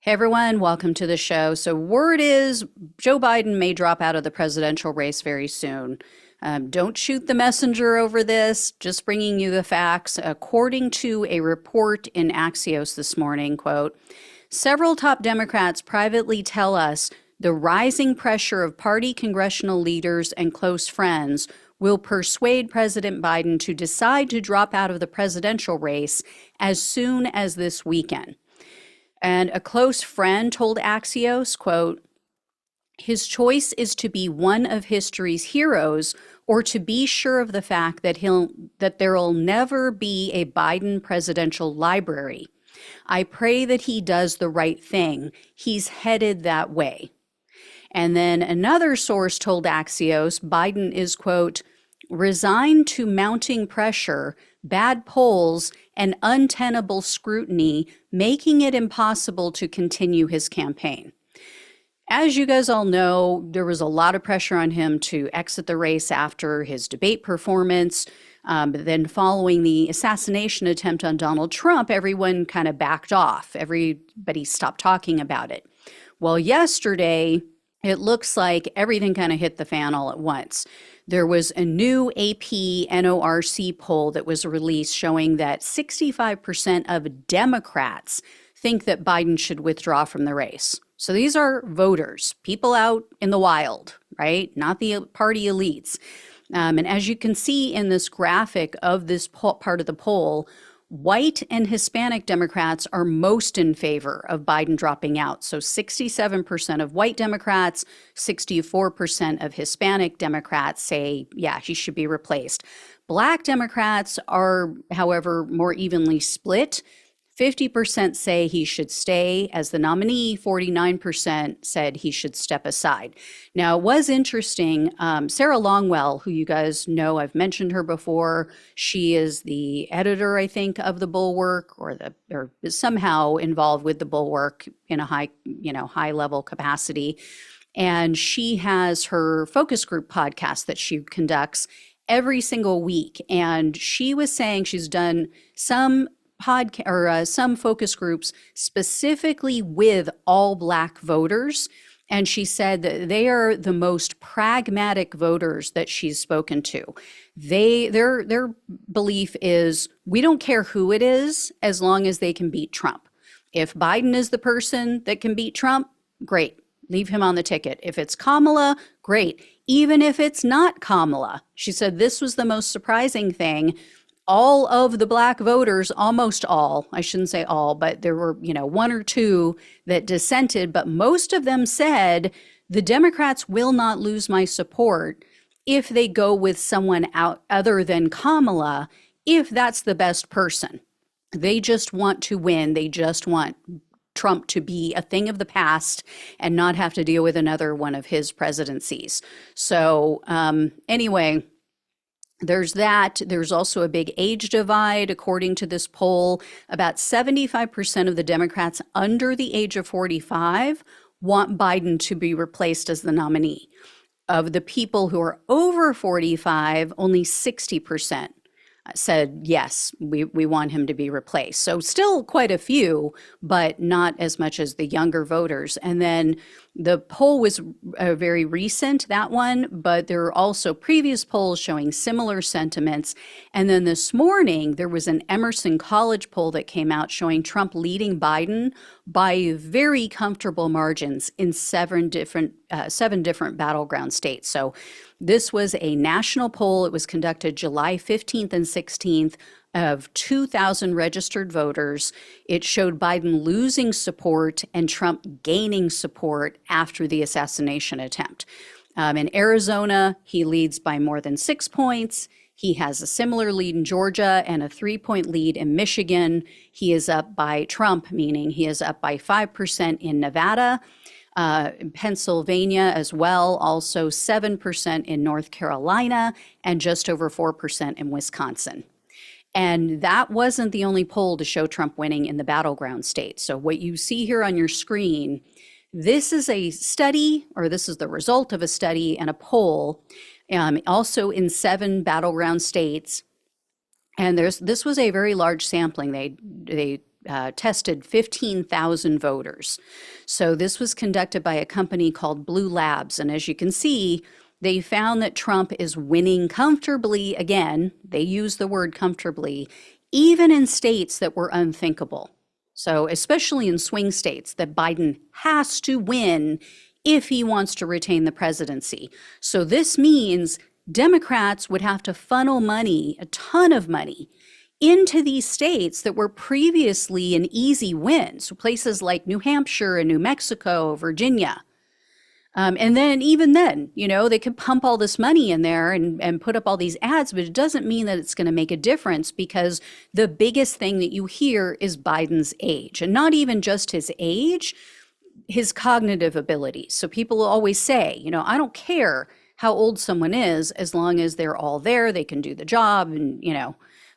Hey everyone, welcome to the show. So, word is Joe Biden may drop out of the presidential race very soon. Don't shoot the messenger over this, just bringing you the facts. According to a report in Axios this morning, quote, several top Democrats privately tell us the rising pressure of party congressional leaders and close friends will persuade President Biden to decide to drop out of the presidential race as soon as this weekend. And a close friend told Axios, quote, his choice is to be one of history's heroes or to be sure of the fact that there'll never be a Biden presidential library. I pray that he does the right thing. He's headed that way. And then another source told Axios Biden is, quote, resigned to mounting pressure, bad polls, and untenable scrutiny, making it impossible to continue his campaign. As you guys all know, there was a lot of pressure on him to exit the race after his debate performance. But then following the assassination attempt on Donald Trump, everyone kind of backed off. Everybody stopped talking about it. Well, yesterday, it looks like everything kind of hit the fan all at once. There was a new AP NORC poll that was released showing that 65% of Democrats think that Biden should withdraw from the race. So these are voters, people out in the wild, right? Not the party elites. And as you can see in this graphic of this part of the poll, white and Hispanic Democrats are most in favor of Biden dropping out. So 67% of white Democrats, 64% of Hispanic Democrats say, yeah, he should be replaced. Black Democrats are, however, more evenly split. 50% say he should stay as the nominee, 49% said he should step aside. Now, it was interesting. Sarah Longwell, who you guys know, I've mentioned her before. She is the editor, I think, of the Bulwark, or is somehow involved with the Bulwark in a high level capacity. And she has her focus group podcast that she conducts every single week. And she was saying she's done some some focus groups specifically with all Black voters. And she said that they are the most pragmatic voters that she's spoken to. Their belief is we don't care who it is as long as they can beat Trump. If Biden is the person that can beat Trump, great. Leave him on the ticket. If it's Kamala, great. Even if it's not Kamala. She said this was the most surprising thing. All of the Black voters, almost all, I shouldn't say all, but there were, one or two that dissented, but most of them said the Democrats will not lose my support if they go with someone out other than Kamala, if that's the best person. They just want to win. They just want Trump to be a thing of the past and not have to deal with another one of his presidencies. So anyway, there's that. There's also a big age divide. According to this poll, about 75% of the Democrats under the age of 45 want Biden to be replaced as the nominee. Of the people who are over 45, only 60% said, yes, we want him to be replaced. So still quite a few, but not as much as the younger voters. And then the poll was very recent, that one, but there are also previous polls showing similar sentiments. And then this morning, there was an Emerson College poll that came out showing Trump leading Biden by very comfortable margins in seven different battleground states. So this was a national poll. It was conducted July 15th and 16th of 2,000 registered voters. It showed Biden losing support and Trump gaining support after the assassination attempt. In Arizona, he leads by more than 6 points. He has a similar lead in Georgia and a 3-point lead in Michigan. He is up by Trump, meaning he is up by 5% in Nevada. In Pennsylvania as well, also 7% in North Carolina, and just over 4% in Wisconsin. And that wasn't the only poll to show Trump winning in the battleground states. So what you see here on your screen, this is a study, or this is the result of a study and a poll, also in 7 battleground states. And this was a very large sampling. They tested 15,000 voters. So this was conducted by a company called Blue Labs. And as you can see, they found that Trump is winning comfortably again. They use the word comfortably, even in states that were unthinkable. So especially in swing states that Biden has to win if he wants to retain the presidency. So this means Democrats would have to funnel money, a ton of money, into these states that were previously an easy win. So places like New Hampshire and New Mexico, Virginia. And then even then, they could pump all this money in there and put up all these ads, but it doesn't mean that it's going to make a difference because the biggest thing that you hear is Biden's age, and not even just his age, his cognitive abilities. So people always say, I don't care how old someone is as long as they're all there, they can do the job and,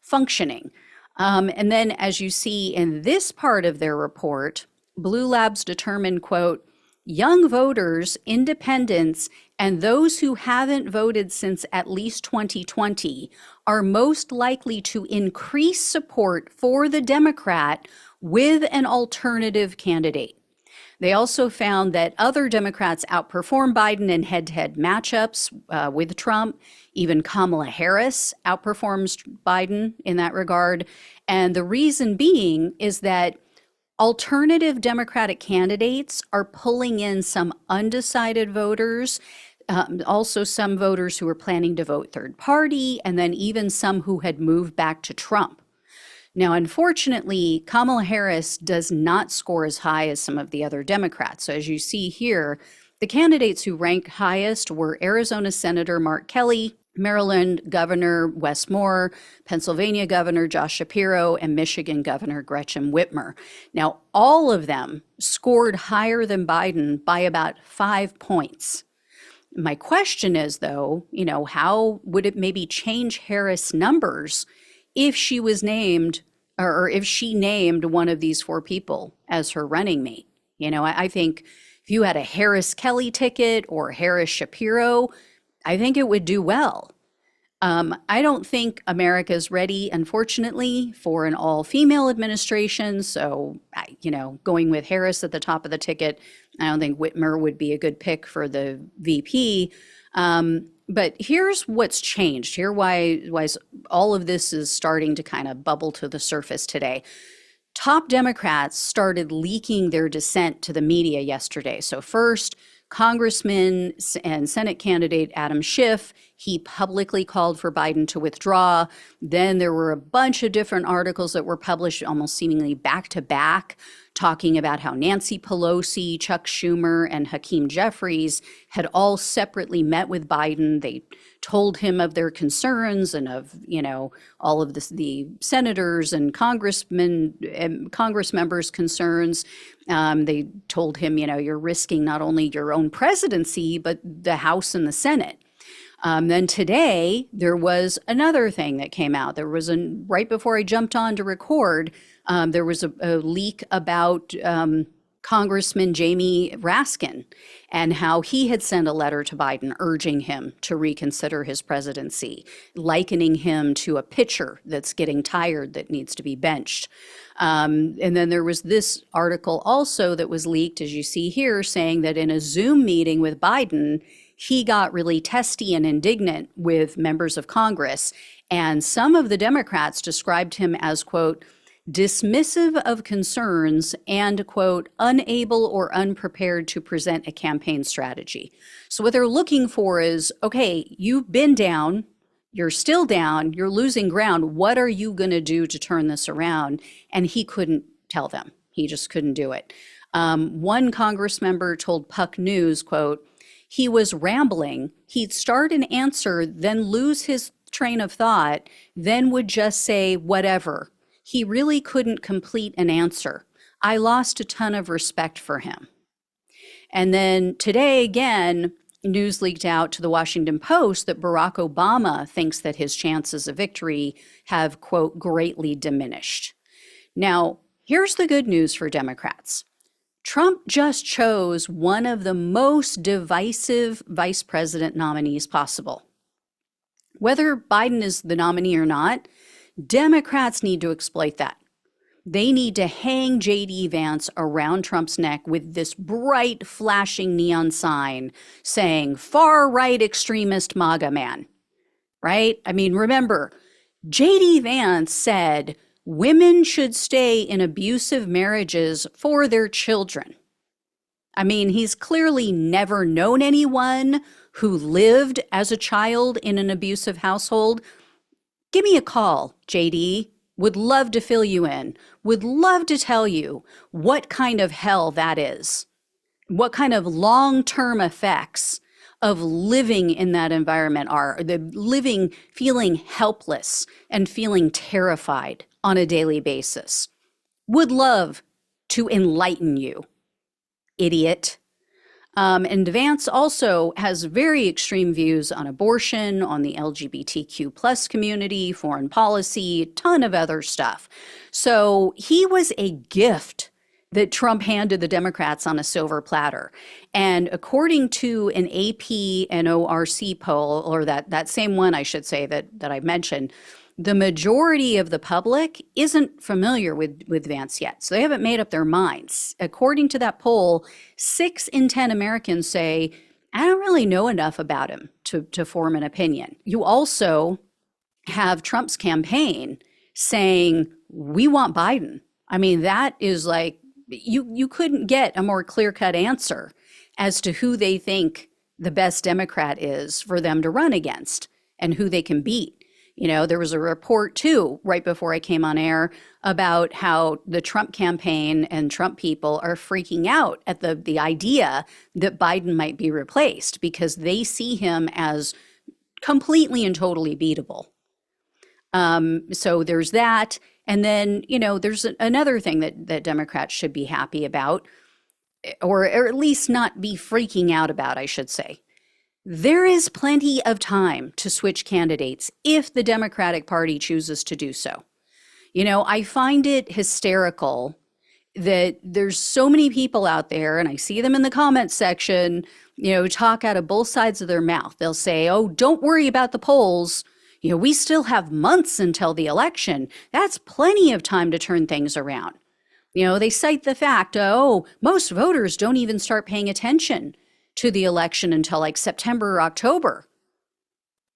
functioning. And then as you see in this part of their report, Blue Labs determined, quote, young voters, independents, and those who haven't voted since at least 2020 are most likely to increase support for the Democrat with an alternative candidate. They also found that other Democrats outperformed Biden in head-to-head matchups with Trump. Even Kamala Harris outperforms Biden in that regard. And the reason being is that alternative Democratic candidates are pulling in some undecided voters, also some voters who are planning to vote third party, and then even some who had moved back to Trump. Now, unfortunately, Kamala Harris does not score as high as some of the other Democrats. So as you see here, the candidates who rank highest were Arizona Senator Mark Kelly, Maryland Governor Wes Moore, Pennsylvania Governor Josh Shapiro, and Michigan Governor Gretchen Whitmer. Now, all of them scored higher than Biden by about 5 points. My question is, though, how would it maybe change Harris' numbers if she was named, or if she named one of these four people as her running mate? I think if you had a Harris Kelly ticket or Harris Shapiro, I think it would do well. I don't think America's ready, unfortunately, for an all-female administration. So, going with Harris at the top of the ticket, I don't think Whitmer would be a good pick for the VP. But here's what's changed. Here why all of this is starting to kind of bubble to the surface today. Top Democrats started leaking their dissent to the media yesterday. So first, Congressman and Senate candidate Adam Schiff, he publicly called for Biden to withdraw. Then there were a bunch of different articles that were published almost seemingly back to back, talking about how Nancy Pelosi, Chuck Schumer, and Hakeem Jeffries had all separately met with Biden. They told him of their concerns and of, all of the senators and congressmen and Congress members' concerns. They told him, you're risking not only your own presidency, but the House and the Senate. Then today, there was another thing that came out. There was right before I jumped on to record, there was a leak about Congressman Jamie Raskin and how he had sent a letter to Biden urging him to reconsider his presidency, likening him to a pitcher that's getting tired that needs to be benched. And then there was this article also that was leaked, as you see here, saying that in a Zoom meeting with Biden, he got really testy and indignant with members of Congress. And some of the Democrats described him as, quote, dismissive of concerns and, quote, unable or unprepared to present a campaign strategy. So what they're looking for is, okay, you've been down, you're still down, you're losing ground. What are you going to do to turn this around? And he couldn't tell them. He just couldn't do it. One Congress member told Puck News, quote, he was rambling. He'd start an answer, then lose his train of thought, then would just say whatever. He really couldn't complete an answer. I lost a ton of respect for him. And then today, again, news leaked out to the Washington Post that Barack Obama thinks that his chances of victory have, quote, greatly diminished. Now, here's the good news for Democrats. Trump just chose one of the most divisive vice president nominees possible. Whether Biden is the nominee or not, Democrats need to exploit that. They need to hang JD Vance around Trump's neck with this bright, flashing neon sign saying, far right extremist MAGA man, right? I mean, remember, JD Vance said women should stay in abusive marriages for their children. I mean, he's clearly never known anyone who lived as a child in an abusive household. Give me a call, JD. Would love to fill you in. Would love to tell you what kind of hell that is. What kind of long-term effects of living in that environment are. The living, feeling helpless and feeling terrified on a daily basis. Would love to enlighten you, idiot. And Vance also has very extreme views on abortion, on the LGBTQ plus community, foreign policy, a ton of other stuff. So he was a gift that Trump handed the Democrats on a silver platter. And according to an AP and ORC poll, or that same one, I should say, that I mentioned, the majority of the public isn't familiar with Vance yet. So they haven't made up their minds. According to that poll, 6 in 10 Americans say, I don't really know enough about him to form an opinion. You also have Trump's campaign saying, we want Biden. I mean, that is like, you couldn't get a more clear-cut answer as to who they think the best Democrat is for them to run against and who they can beat. You know, there was a report too, right before I came on air, about how the Trump campaign and Trump people are freaking out at the idea that Biden might be replaced because they see him as completely and totally beatable. So there's that. And then, you know, there's another thing that Democrats should be happy about, or at least not be freaking out about, I should say. There is plenty of time to switch candidates if the Democratic Party chooses to do so. You know, I find it hysterical that there's so many people out there, and I see them in the comments section, you know, talk out of both sides of their mouth. They'll say, oh, don't worry about the polls. You know, we still have months until the election. That's plenty of time to turn things around. You know, they cite the fact, oh, most voters don't even start paying attention to the election until like September or October.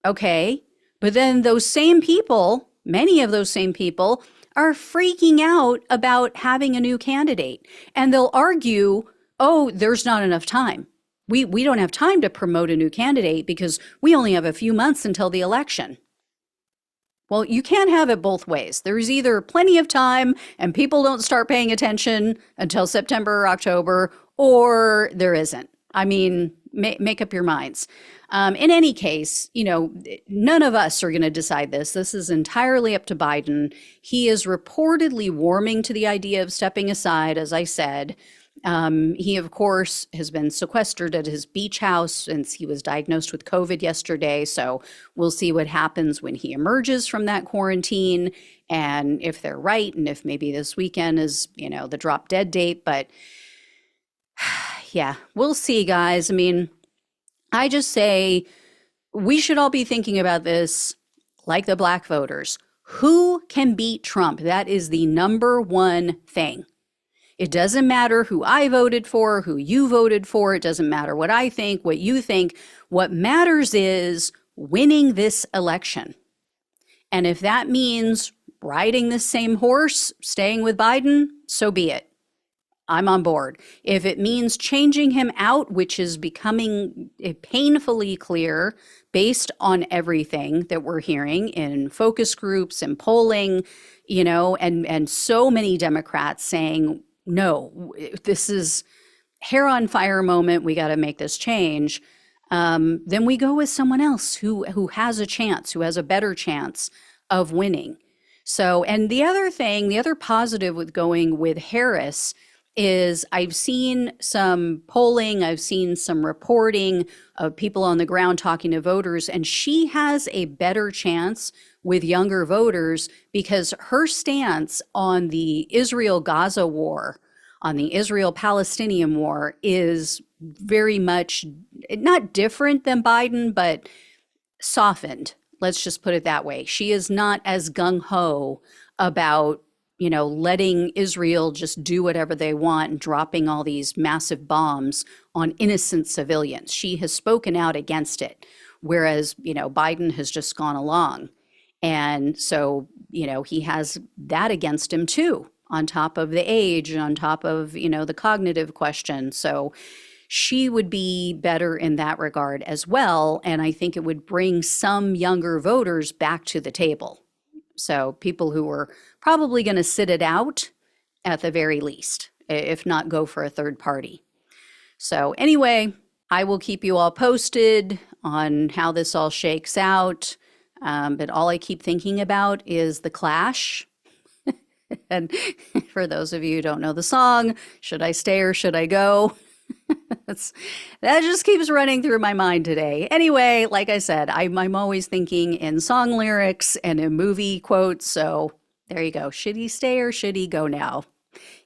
Okay, but then those same people, many of those same people, are freaking out about having a new candidate. And they'll argue, oh, there's not enough time. We don't have time to promote a new candidate because we only have a few months until the election. Well, you can't have it both ways. There's either plenty of time and people don't start paying attention until September or October, or there isn't. I mean, make up your minds. In any case, you know, none of us are going to decide this. This is entirely up to Biden. He is reportedly warming to the idea of stepping aside, as I said. He, of course, has been sequestered at his beach house since he was diagnosed with COVID yesterday. So we'll see what happens when he emerges from that quarantine and if they're right and if maybe this weekend is, you know, the drop dead date. But yeah, we'll see, guys. I mean, I just say we should all be thinking about this like the black voters. Who can beat Trump? That is the number one thing. It doesn't matter who I voted for, who you voted for. It doesn't matter what I think, what you think. What matters is winning this election. And if that means riding the same horse, staying with Biden, so be it. I'm on board. If it means changing him out, which is becoming painfully clear based on everything that we're hearing in focus groups and polling, you know, and so many Democrats saying, no, this is hair on fire moment. We got to make this change. Then we go with someone else who has a chance, who has a better chance of winning. So, and the other positive with going with Harris is I've seen some polling, I've seen some reporting of people on the ground talking to voters, and she has a better chance with younger voters because her stance on the Israel-Gaza war, on the Israel-Palestinian war is very much not different than Biden, but softened. Let's just put it that way. She is not as gung-ho about letting Israel just do whatever they want and dropping all these massive bombs on innocent civilians. She has spoken out against it, whereas, Biden has just gone along. And so, he has that against him too, on top of the age, on top of, the cognitive question. So she would be better in that regard as well. And I think it would bring some younger voters back to the table. So people who were probably going to sit it out at the very least, if not go for a third party. So anyway, I will keep you all posted on how this all shakes out. But all I keep thinking about is the Clash. And for those of you who don't know the song, Should I Stay or Should I Go? That just keeps running through my mind today. Anyway, like I said, I'm always thinking in song lyrics and in movie quotes. So there you go. Should he stay or should he go now?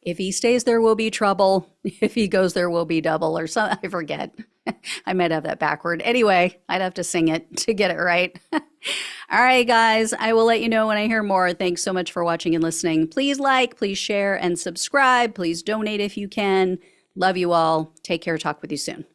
If he stays, there will be trouble. If he goes, there will be double or something. I forget. I might have that backward. Anyway, I'd have to sing it to get it right. All right, guys, I will let you know when I hear more. Thanks so much for watching and listening. Please like, please share, and subscribe. Please donate if you can. Love you all. Take care. Talk with you soon.